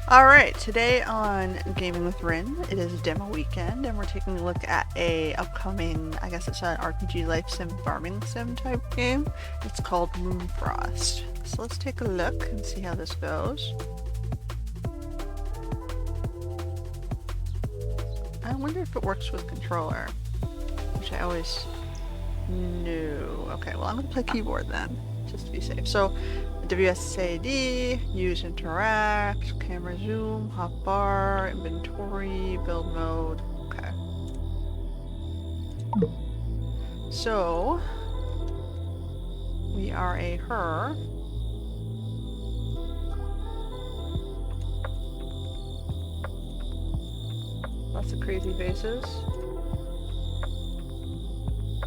Alright, today on Gaming with Rin, it is demo weekend, and we're taking a look at a upcoming, I guess it's an RPG life sim, farming sim type game. It's called Moonfrost. So let's take a look and see how this goes. I wonder if it works with controller, which I always knew. Okay, well I'm going to play keyboard then, just to be safe. So WSAD, use interact, camera zoom, hotbar, inventory, build mode. Okay. So we are a her. Lots of crazy faces.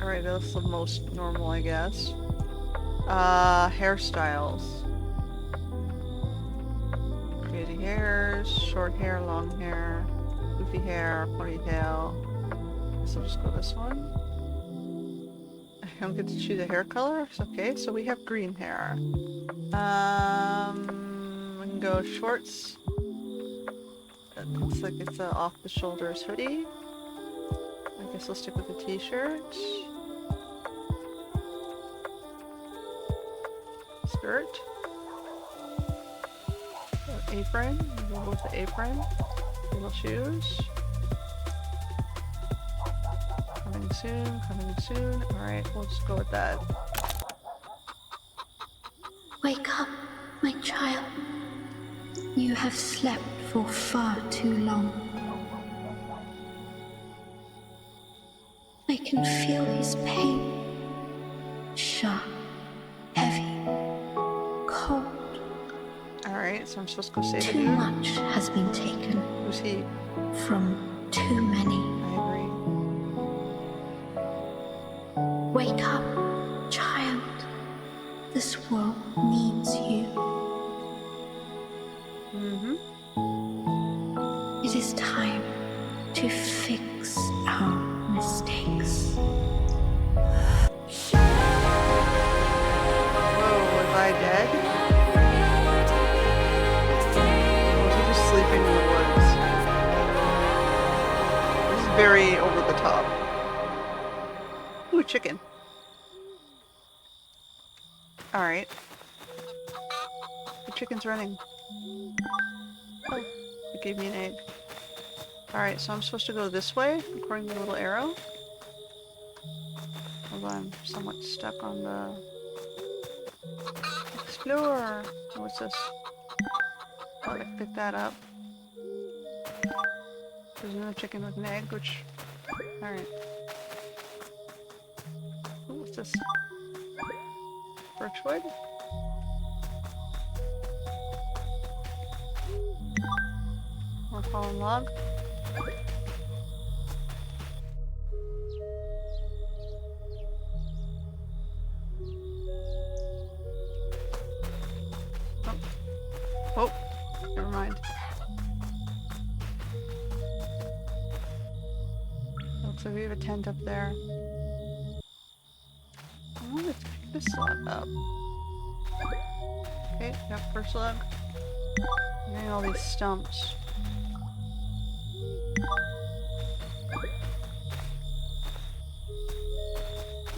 Alright, that's the most normal, I guess. Hairstyles. Crazy hairs, short hair, long hair, goofy hair, ponytail. Guess I'll just go this one. I don't get to choose a hair color? It's okay, so we have green hair. We can go shorts. It looks like it's a off-the-shoulders hoodie. I guess we'll stick with the t-shirt. Skirt. Apron. We'll go with the apron. Little shoes. Coming soon, coming soon. Alright, we'll just go with that. Wake up, my child. You have slept for far too long. I can feel his pain. Sharp, heavy, cold. Alright, so I'm supposed to go save a Too dude. much has been taken Who's he? from too many. I agree. Wake up, child. This world needs you. Mm-hmm. It is time to fix our mistakes. Whoa, was I dead? Or was he just sleeping in the woods? This is very over the top. Ooh, chicken. Alright. The chicken's running. Oh, it gave me an egg. Alright, so I'm supposed to go this way, according to the little arrow. Although I'm somewhat stuck on the... Explore! What's this? Oh, I can pick that up. There's another chicken with an egg, which... Alright. What's this? Birchwood? More fallen log? Oh, never mind. Looks like we have a tent up there. Oh, let's pick this slug up. Okay, got first slug. I'm getting all these stumps.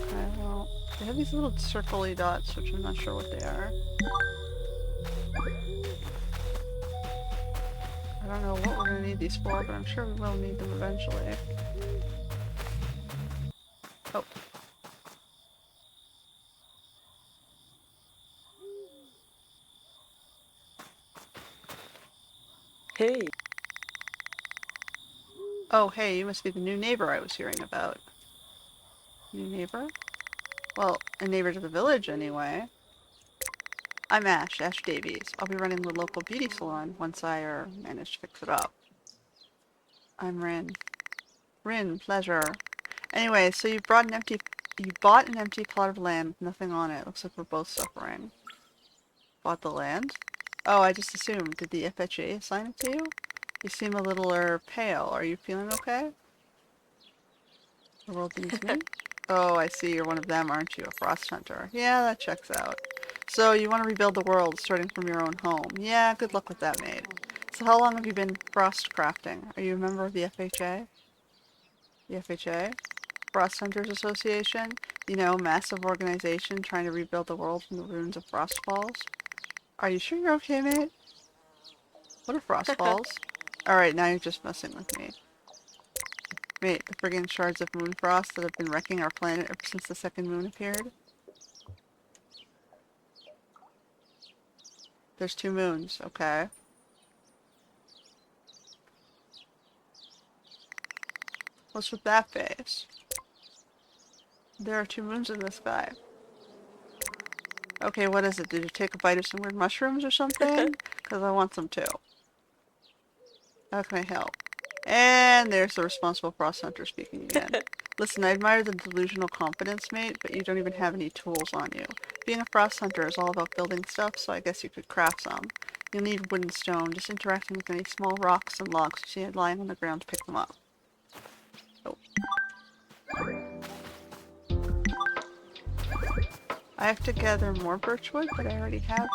Okay, well, they have these little circle-y dots, which I'm not sure what they are. I don't know what we're gonna need these for, but I'm sure we will need them eventually. Oh. Hey, Oh, hey, you must be the new neighbor I was hearing about. New neighbor? Well, a neighbor to the village, anyway. I'm Ash Davies. I'll be running the local beauty salon once I manage to fix it up. I'm Rin. Rin, pleasure. Anyway, so you bought an empty plot of land with nothing on it. Looks like we're both suffering. Bought the land? Oh, I just assumed. Did the FHA assign it to you? You seem a little pale. Are you feeling okay? The world needs me? Oh, I see. You're one of them, aren't you? A frost hunter. Yeah, that checks out. So you want to rebuild the world, starting from your own home. Yeah, good luck with that, mate. So how long have you been frost crafting? Are you a member of the FHA? The FHA? Frost Hunters Association? You know, massive organization trying to rebuild the world from the ruins of Frost Falls? Are you sure you're okay, mate? What are Frost Falls? Alright, now you're just messing with me. Mate, the friggin' shards of Moonfrost that have been wrecking our planet ever since the second moon appeared? There's 2 moons, okay. What's with that face? There are 2 moons in the sky. Okay, what is it? Did you take a bite of some weird mushrooms or something? Because I want some too. How can I help? And there's the responsible frost hunter speaking again. Listen, I admire the delusional confidence, mate, but you don't even have any tools on you. Being a frost hunter is all about building stuff, so I guess you could craft some. You'll need wood and stone. Just interacting with any small rocks and logs you see lying on the ground to pick them up. Oh. I have to gather more birchwood, but I already have.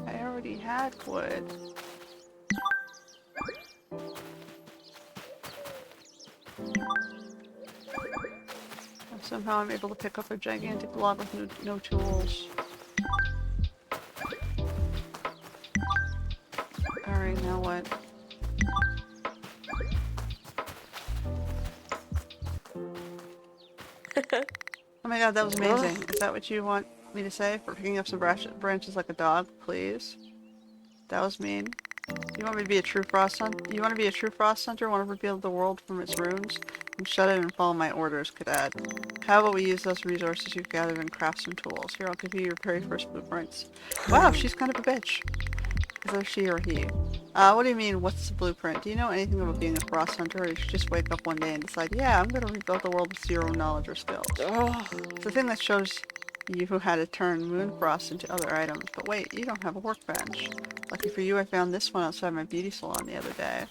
I already had wood. Somehow I'm able to pick up a gigantic log with no tools. Alright, now what? Oh my god, that was amazing. Is that what you want me to say? For picking up some branches like a dog, please? That was mean. You want me to be a true frost hunter? You want to be a true frost hunter? Want to rebuild the world from its ruins? Then shut it and follow my orders, cadet. How about we use those resources you've gathered and craft some tools? Here, I'll give you your very first blueprints. Wow, she's kind of a bitch. Is that she or he? What do you mean, what's the blueprint? Do you know anything about being a frost hunter, or did you just wake up one day and decide, yeah, I'm gonna rebuild the world with 0 knowledge or skills? It's the thing that shows you how to turn Moonfrost into other items. But wait, you don't have a workbench. Lucky for you, I found this one outside my beauty salon the other day.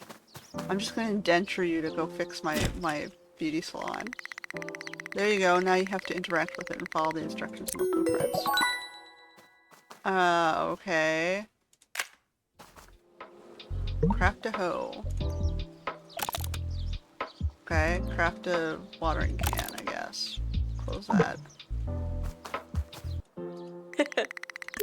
I'm just gonna indenture you to go fix my beauty salon. There you go, now you have to interact with it and follow the instructions in the blueprints. Okay. Craft a hoe. Okay, craft a watering can, I guess. Close that.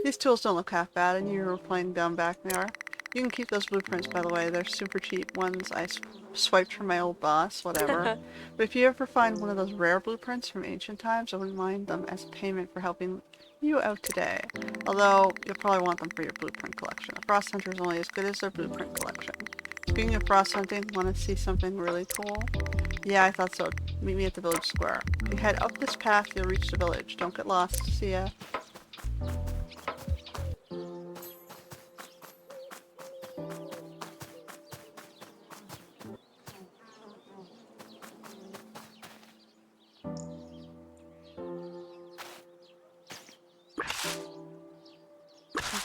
These tools don't look half bad, and you're playing down back there. You can keep those blueprints, by the way. They're super cheap ones. I swiped from my old boss, whatever. But if you ever find one of those rare blueprints from ancient times, I wouldn't mind them as payment for helping you out today. Although, you'll probably want them for your blueprint collection. A frost hunter is only as good as their blueprint collection. Speaking of frost hunting, want to see something really cool? Yeah, I thought so. Meet me at the village square. If you head up this path, you'll reach the village. Don't get lost. See ya.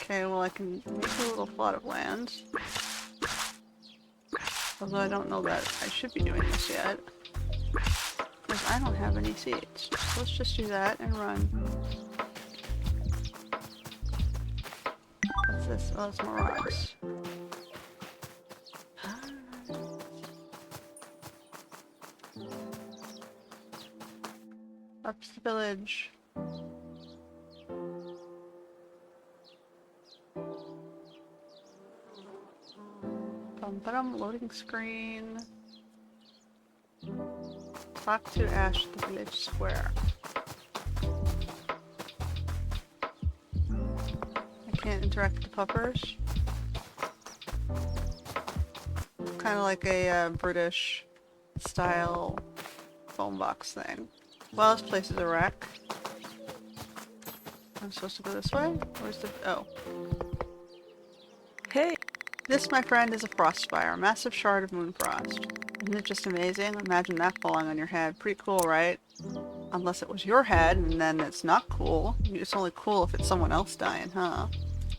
Okay, well I can make a little plot of land. Although I don't know that I should be doing this yet. Because I don't have any seeds. So let's just do that and run. What's this? Oh, it's more rocks. Up to the village. Loading screen. Talk to Ash at the village square. I can't interact with the puppers. Kind of like a British style phone box thing. Well, this place is a wreck. I'm supposed to go this way? Where's the... oh. Hey! This, my friend, is a frost spire, a massive shard of Moonfrost. Isn't it just amazing? Imagine that falling on your head. Pretty cool, right? Unless it was your head, and then it's not cool. It's only cool if it's someone else dying, huh?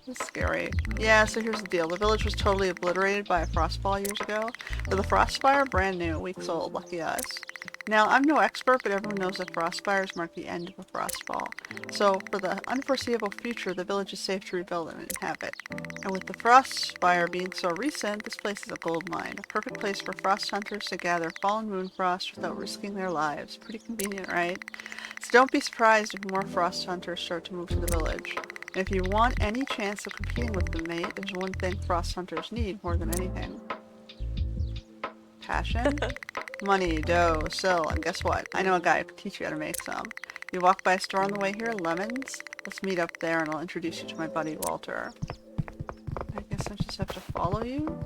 It's scary. Yeah, so here's the deal. The village was totally obliterated by a frostfall years ago, but the frostfire, brand new, weeks old, lucky us. Now, I'm no expert, but everyone knows that frostfires mark the end of a frostfall. So, for the unforeseeable future, the village is safe to rebuild and inhabit. And with the frostfire being so recent, this place is a gold mine. A perfect place for frost hunters to gather fallen moonfrost without risking their lives. Pretty convenient, right? So don't be surprised if more frost hunters start to move to the village. And if you want any chance of competing with them, mate, there's one thing frost hunters need more than anything. Passion? Money, dough, sil, and guess what? I know a guy who can teach you how to make some. You walk by a store on the way here, lemons? Let's meet up there and I'll introduce you to my buddy Walter. I guess I just have to follow you?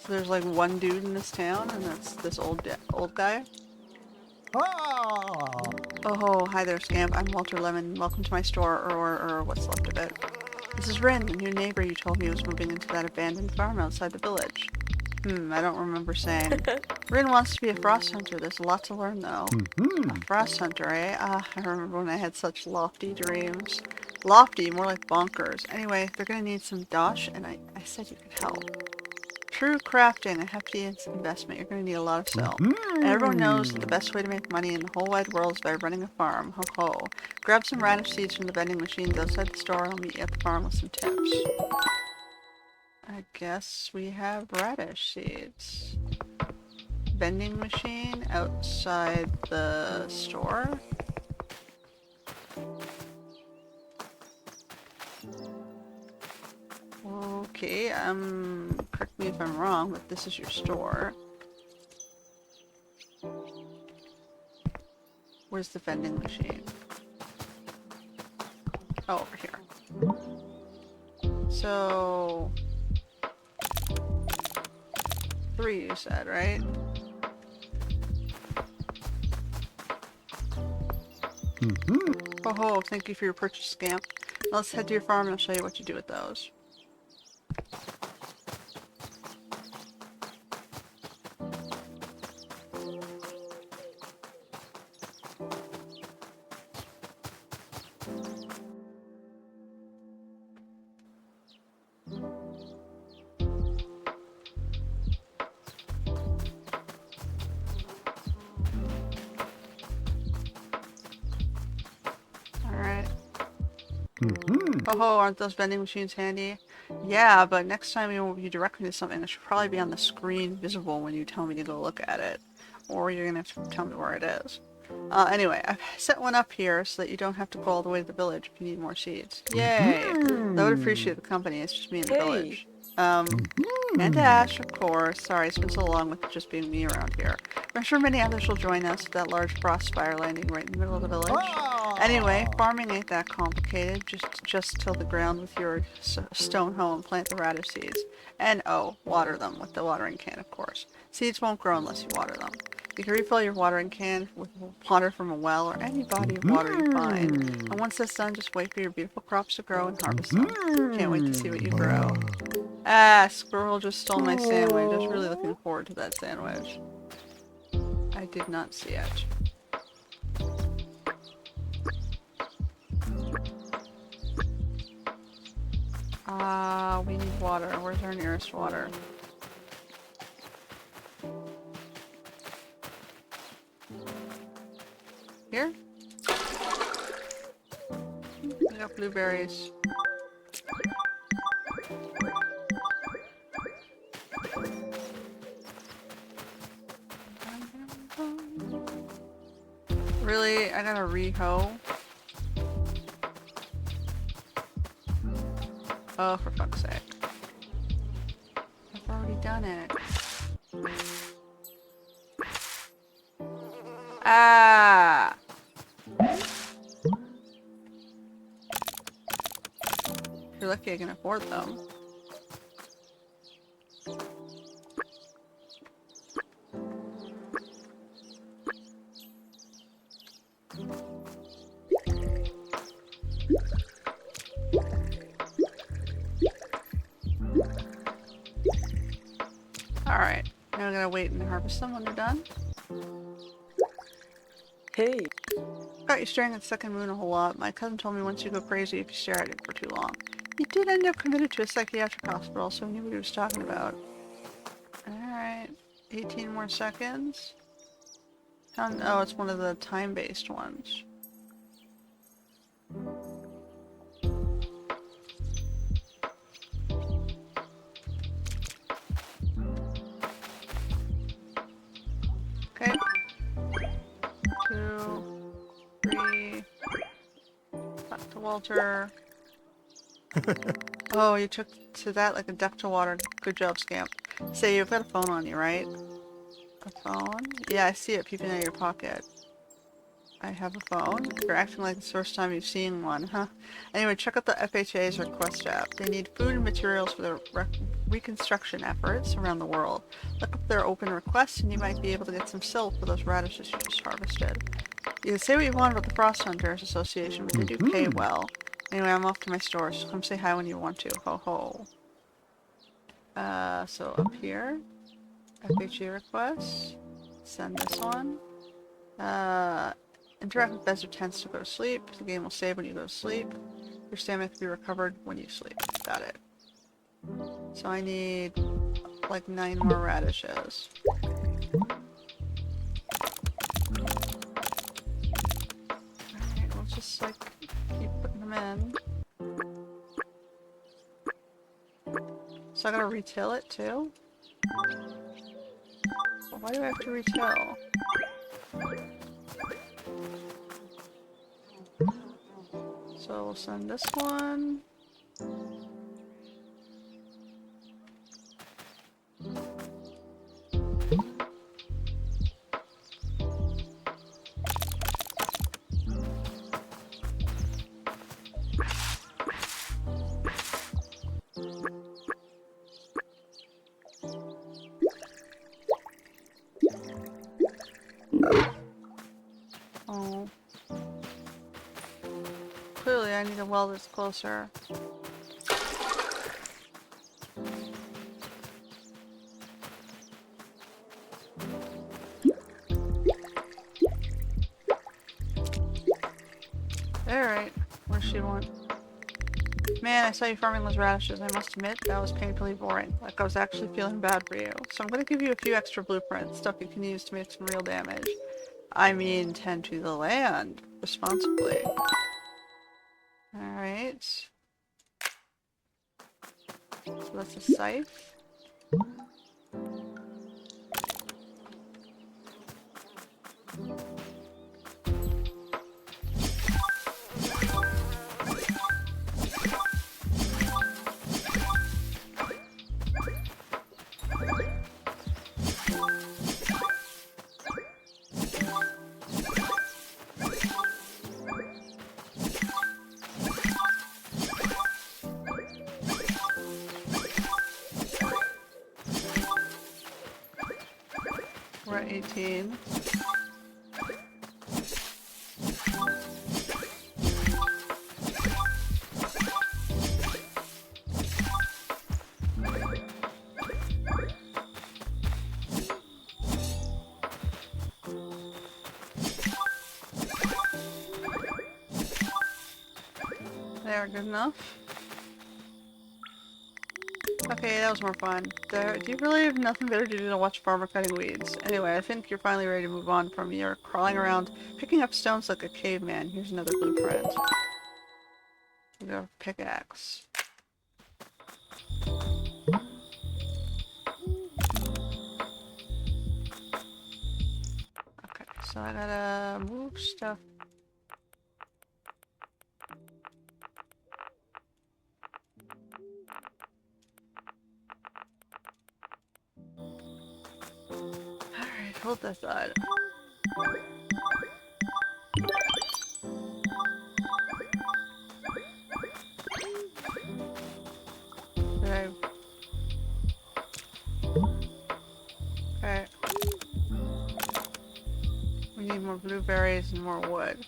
So there's like one dude in this town and that's this old guy? Oh, hi there, scamp. I'm Walter Lemon. Welcome to my store, or what's left of it. This is Rin, the new neighbor you told me was moving into that abandoned farm outside the village. I don't remember saying. Rin wants to be a frost hunter. There's a lot to learn, though. A frost hunter, eh? Ah, I remember when I had such lofty dreams. Lofty, more like bonkers. Anyway, they're gonna need some dosh, and I said you could help. True crafting, a hefty investment. You're going to need a lot of sell. And everyone knows that the best way to make money in the whole wide world is by running a farm. Ho ho. Grab some radish seeds from the vending machines outside the store. I'll meet you at the farm with some tips. I guess we have radish seeds. Vending machine outside the store. Okay, correct me if I'm wrong, but this is your store. Where's the vending machine? Oh, over here. So... 3 you said, right? Oh ho, thank you for your purchase, scamp. Now let's head to your farm and I'll show you what you do with those. Oh, aren't those vending machines handy? Yeah, but next time you won't be directing to something that should probably be on the screen visible when you tell me to go look at it. Or you're gonna have to tell me where it is. Anyway, I've set one up here so that you don't have to go all the way to the village if you need more seeds. Yay! I would appreciate the company, it's just me in the village. And Ash, of course. Sorry, it's been so long with just being me around here. I'm sure many others will join us with that large frost spire landing right in the middle of the village. Anyway, farming ain't that complicated. Just till the ground with your stone hoe and plant the radish seeds. And oh, water them with the watering can, of course. Seeds won't grow unless you water them. You can refill your watering can with water from a well or any body of water you find. And once that's done, just wait for your beautiful crops to grow and harvest them. Can't wait to see what you grow. Ah, squirrel just stole my sandwich. I was really looking forward to that sandwich. I did not see it. We need water. Where's our nearest water? Here? We got blueberries. Really? I gotta re-hoe? Oh, for fuck's sake. I've already done it. Ah! You're lucky I can afford them. Alright, now I'm gonna wait and harvest them when they're done. Hey. caught you staring at the second moon a whole lot. My cousin told me once you go crazy if you stare at it for too long. He did end up committed to a psychiatric hospital, so he knew what he was talking about. Alright. 18 more seconds. Oh, it's one of the time-based ones. Okay. 2, 3. Back to Walter. Oh, you took to that like a duck to water. Good job, Scamp. Say, you've got a phone on you, right? A phone? Yeah, I see it peeping out of your pocket. I have a phone. You're acting like it's the first time you've seen one, huh? Anyway, check out the FHA's request app. They need food and materials for their reconstruction efforts around the world. Look up their open requests and you might be able to get some silk for those radishes you just harvested. You can say what you want about the Frost Hunters Association, but they do pay well. Anyway, I'm off to my store, so come say hi when you want to. Ho ho. So up here. FHA requests. Send this one. Interact with Desert Tents to go to sleep. The game will save when you go to sleep. Your stamina can be recovered when you sleep. Got it. So I need like 9 more radishes. Alright, we'll just like keep putting them in. So I gotta retail it too? Well, why do I have to retail? So we'll send this one. Oh. Clearly I need a well that's closer. Alright, what does she want? Man, I saw you farming those radishes. I must admit, that was painfully boring. Like I was actually feeling bad for you. So I'm gonna give you a few extra blueprints, stuff you can use to make some real damage. I mean, tend to the land responsibly. Alright. So that's a scythe. We're at 18. There, good enough. Okay, that was more fun. Do you really have nothing better to do than watch Farmer cutting weeds? Anyway, I think you're finally ready to move on from your crawling around, picking up stones like a caveman. Here's another blueprint. We got a pickaxe. Okay, so I gotta move stuff. Alright, hold that thought. Okay. Okay. We need more blueberries and more wood.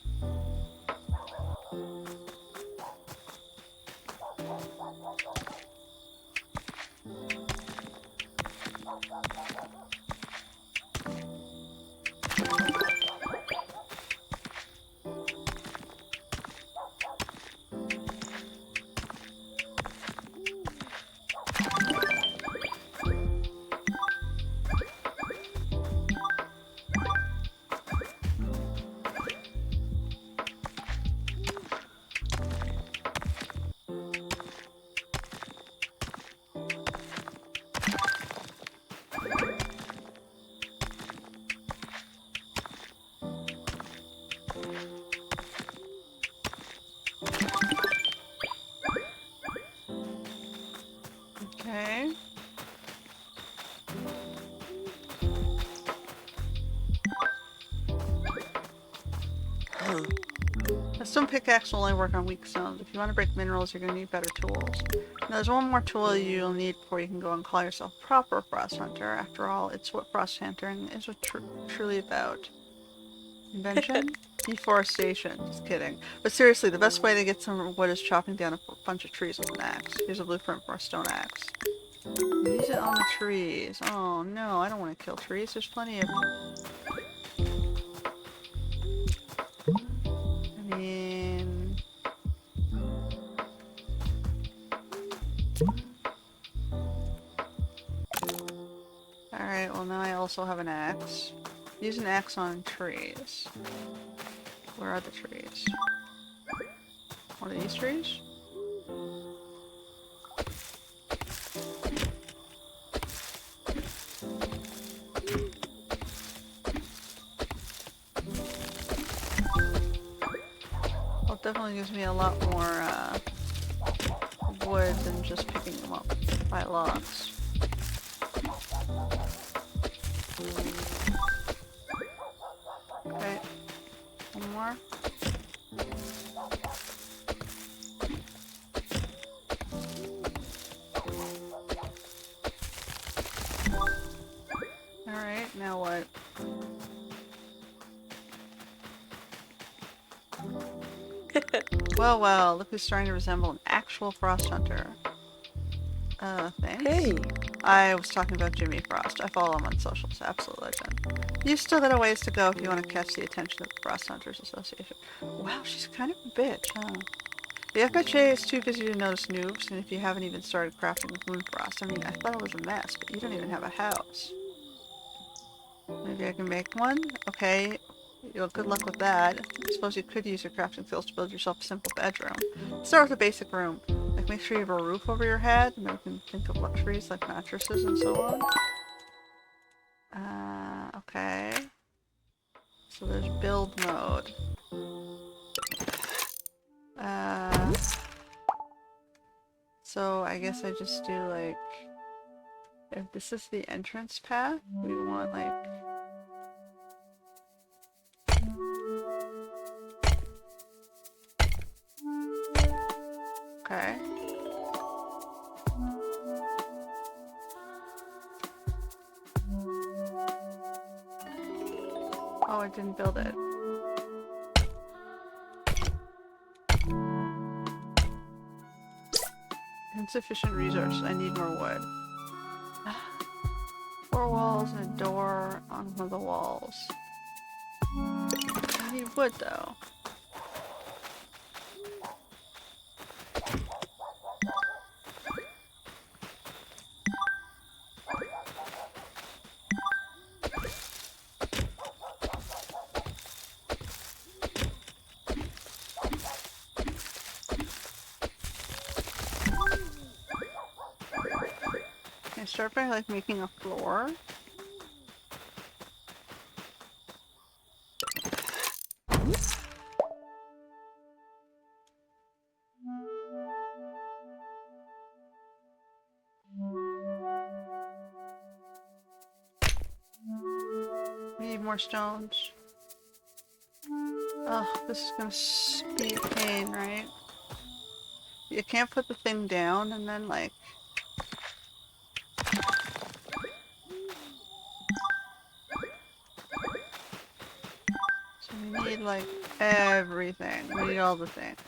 Stone pickaxe will only work on weak stones. If you want to break minerals, you're going to need better tools. Now, there's one more tool you'll need before you can go and call yourself proper Frost Hunter. After all, it's what Frost Hunting is truly about. Invention? Deforestation. Just kidding. But seriously, the best way to get some wood is chopping down a bunch of trees with an axe. Here's a blueprint for a stone axe. Use it on the trees. Oh no, I don't want to kill trees. There's plenty of... I mean... Alright, well now I also have an axe. Use an axe on trees. Where are the trees? What are these trees? Well, it definitely gives me a lot more wood than just picking them up by logs. Okay, one more. Alright, now what? Well, well, look who's starting to resemble an actual Frost Hunter. Thanks. Hey! I was talking about Jimmy Frost. I follow him on socials. Absolute legend. You still got a ways to go if you want to catch the attention of the Frost Hunters Association. Wow, she's kind of a bitch, huh? The FHA is too busy to notice noobs, and if you haven't even started crafting with Moonfrost, I mean, I thought it was a mess, but you don't even have a house. Maybe I can make one? Okay. Good luck with that. I suppose you could use your crafting skills to build yourself a simple bedroom. Start with a basic room. Like, make sure you have a roof over your head, and then you can think of luxuries like mattresses and so on. Okay. So there's build mode. So I guess I just do like... If this is the entrance path, we want like... Okay. Oh, I didn't build it. Insufficient resources. I need more wood. 4 walls and a door on one of the walls. I need wood though. I start by like making a floor. We need more stones. Oh, this is gonna be a pain, right? You can't put the thing down and then like... So we need like everything. We need all the things.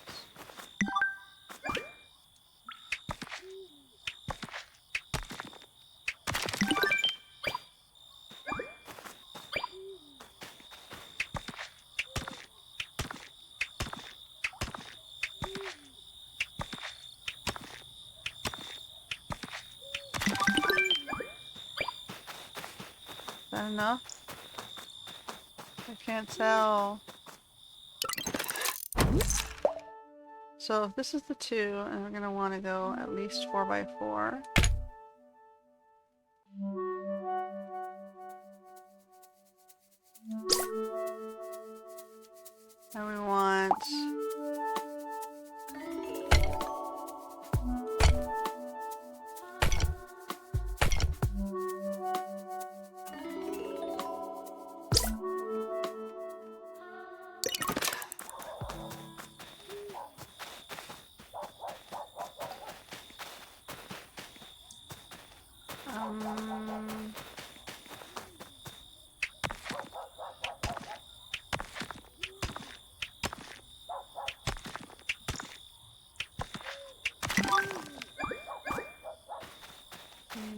Is that enough? I can't tell. So if this is the 2, and we're gonna want to go at least 4x4. And we want... We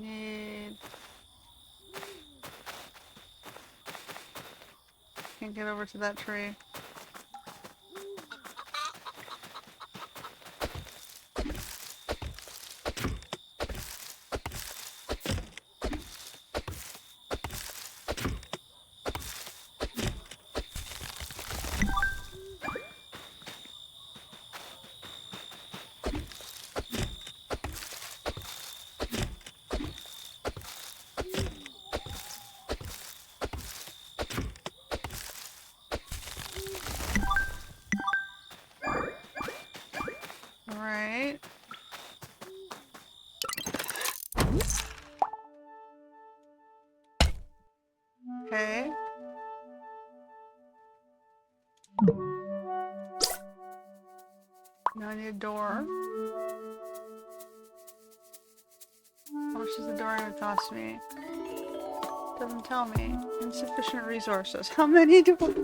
need... Can't get over to that tree. Alright. Okay. Now I need a door. How much does the door gonna cost me? Doesn't tell me. Insufficient resources. How many do I...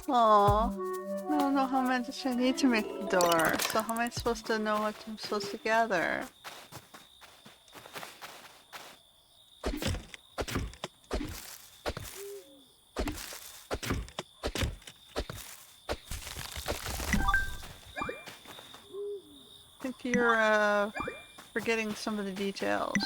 Aww. I don't know how much I need to make the door. So how am I supposed to know what I'm supposed to gather? I think you're, forgetting some of the details.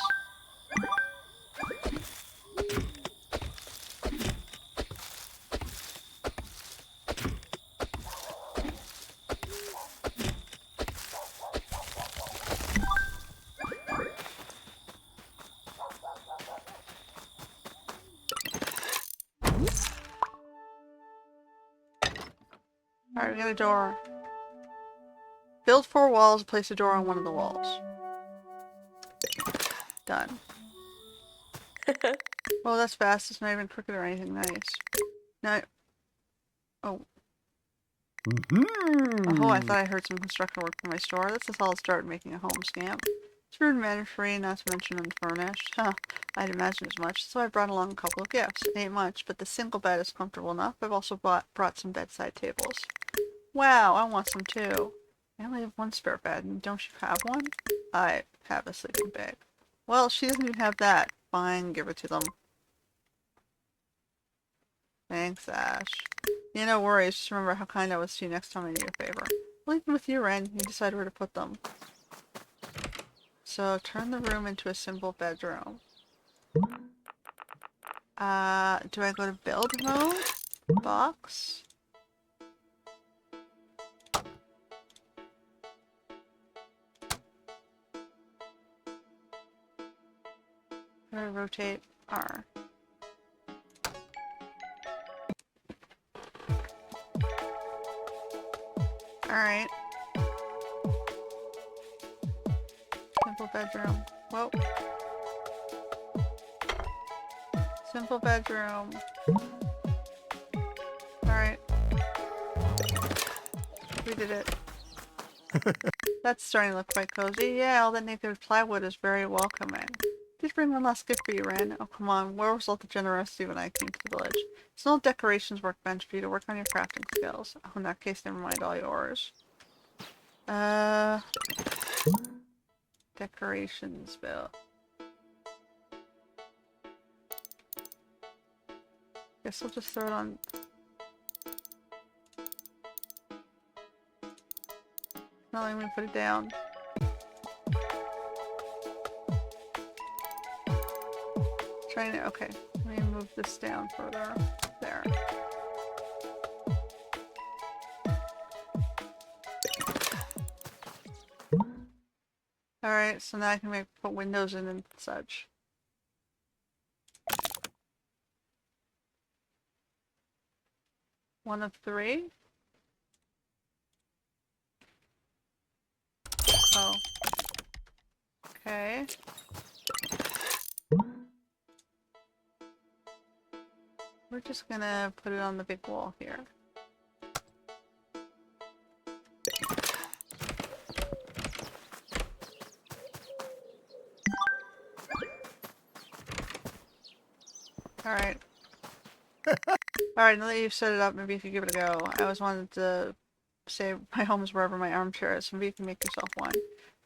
Alright, we got a door. Build 4 walls, place a door on one of the walls. Done. Oh, that's fast. It's not even crooked or anything. Nice. No. Oh. Oh, I thought I heard some construction work from my store. That's a solid start making a home scamp. It's rudimentary, not to mention unfurnished. Huh. I'd imagine as much, so I brought along a couple of gifts. It ain't much, but the single bed is comfortable enough. I've also brought some bedside tables. Wow, I want some too. I only have one spare bed, and don't you have one? I have a sleeping bag. Well, she doesn't even have that. Fine, give it to them. Thanks, Ash. Yeah, no worries. Just remember how kind I was to you next time I need a favor. I'll leave them with you, Ren. You decide where to put them. So, turn the room into a simple bedroom. Do I go to build mode? Box? Or rotate R. Alright. Simple bedroom. Whoa. Simple bedroom. Alright. We did it. That's starting to look quite cozy. Yeah, all that native plywood is very welcoming. Did bring one last gift for you, Ren. Oh, come on. Where was all the generosity when I came to the village? It's an old decorations workbench for you to work on your crafting skills. Oh, in that case, never mind, all yours. Decorations bill. Guess I'll just throw it on. Not letting me put it down. Trying to, okay. Let me move this down further. There. Alright, so now I can put windows in and such. One of 3? Oh. Okay. We're just gonna put it on the big wall here. Alright. Alright, now that you've set it up, maybe you could give it a go. I always wanted to say my home is wherever my armchair is, so maybe you can make yourself one.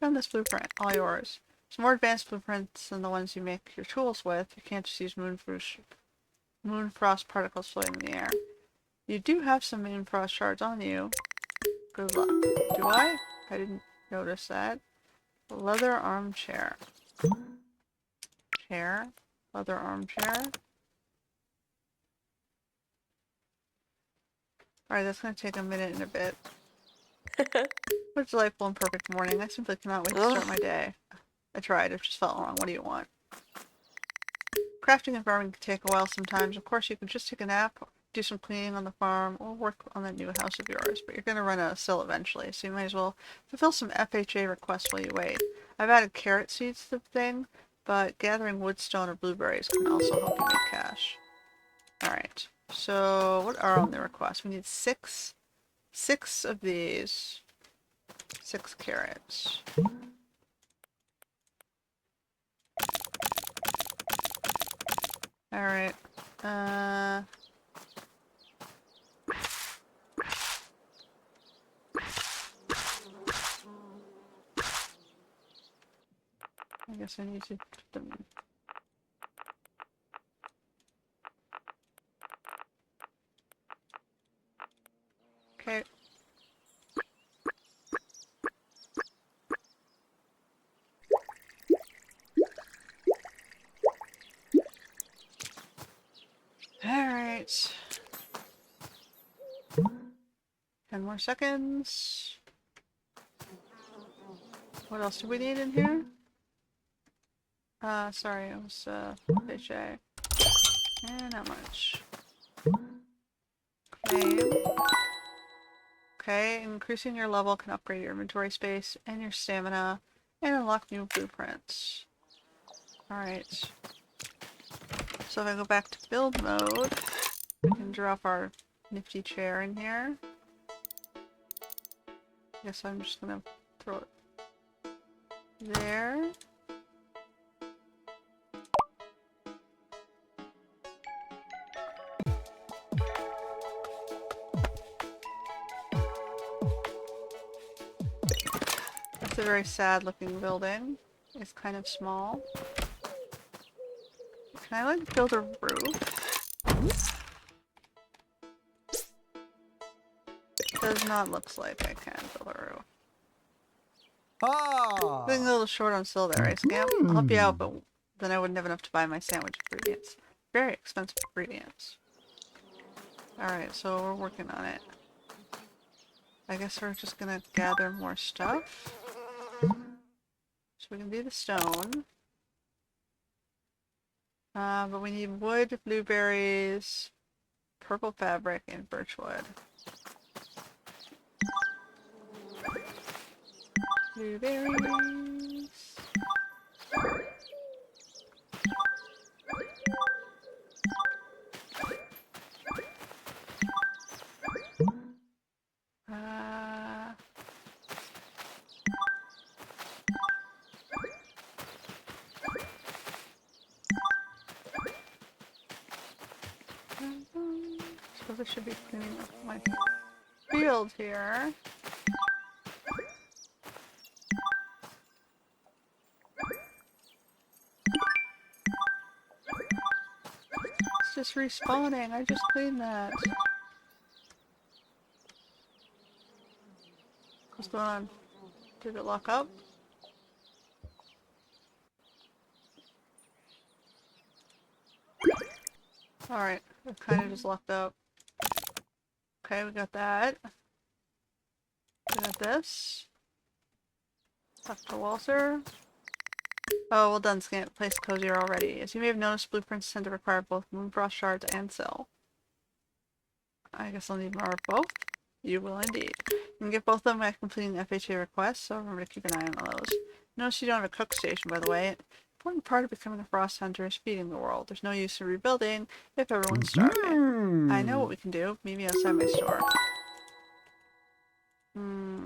Found this blueprint, all yours. Some more advanced blueprints than the ones you make your tools with. You can't just use Moonfrost particles floating in the air. You do have some Moonfrost shards on you. Good luck. Do I? I didn't notice that. Leather armchair. Chair. Leather armchair. Alright, that's gonna take a minute and a bit. What a delightful and perfect morning. I simply cannot wait to start my day. I tried, it just felt wrong. What do you want? Crafting and farming can take a while sometimes. Of course, you can just take a nap, do some cleaning on the farm, or work on that new house of yours. But you're going to run out of sill eventually, so you might as well fulfill some FHA requests while you wait. I've added carrot seeds to the thing, but gathering woodstone or blueberries can also help you make cash. Alright, so what are on the request? We need six of these. 6 carrots. Alright. I guess I need to put them. Okay. Alright. 10 more seconds. What else do we need in here? Sorry, it was, FHA. And how much? Okay. Okay, increasing your level can upgrade your inventory space and your stamina and unlock new blueprints. Alright. So if I go back to build mode, we can drop our nifty chair in here. I guess I'm just gonna throw it there. That's a very sad looking building. It's kind of small. Can I like build a roof? It does not look like I can build a roof. Getting a little short on still there, right, Scamp? I'll help you out, but then I wouldn't have enough to buy my sandwich ingredients. Very expensive ingredients. Alright, so we're working on it. I guess we're just gonna gather more stuff. So we can do the stone. But we need wood, blueberries, purple fabric, and birchwood. Blueberries. So this should be cleaning up my field here. It's just respawning. I just cleaned that. What's going on? Did it lock up? Alright, it kind of just locked up. Okay, we got that. We got this. Dr. Walter. Oh, well done, Scant. Place cozier already. As you may have noticed, blueprints tend to require both Moonfrost shards and sill. I guess I'll need more of both. You will indeed. You can get both of them by completing the FHA requests, so remember to keep an eye on those. Notice you don't have a cook station, by the way. Important part of becoming a frost hunter is feeding the world. There's no use in rebuilding if everyone's starving. I know what we can do. Meet me outside my store.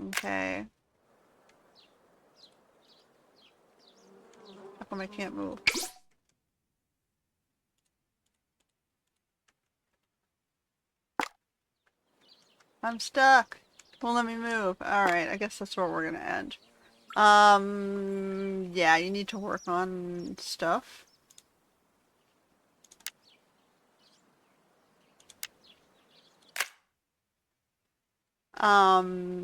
Okay. How come I can't move? I'm stuck. Won't let me move. Alright, I guess that's where we're gonna end. Yeah, you need to work on stuff.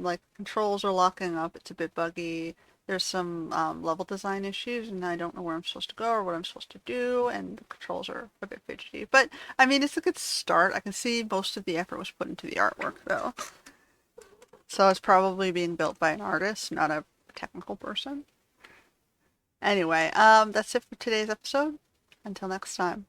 Like controls are locking up. It's a bit buggy. There's some level design issues, and I don't know where I'm supposed to go or what I'm supposed to do, and the controls are a bit fidgety. But I mean, it's a good start. I can see most of the effort was put into the artwork, though. So it's probably being built by an artist, not a technical person. Anyway, that's it for today's episode. Until next time.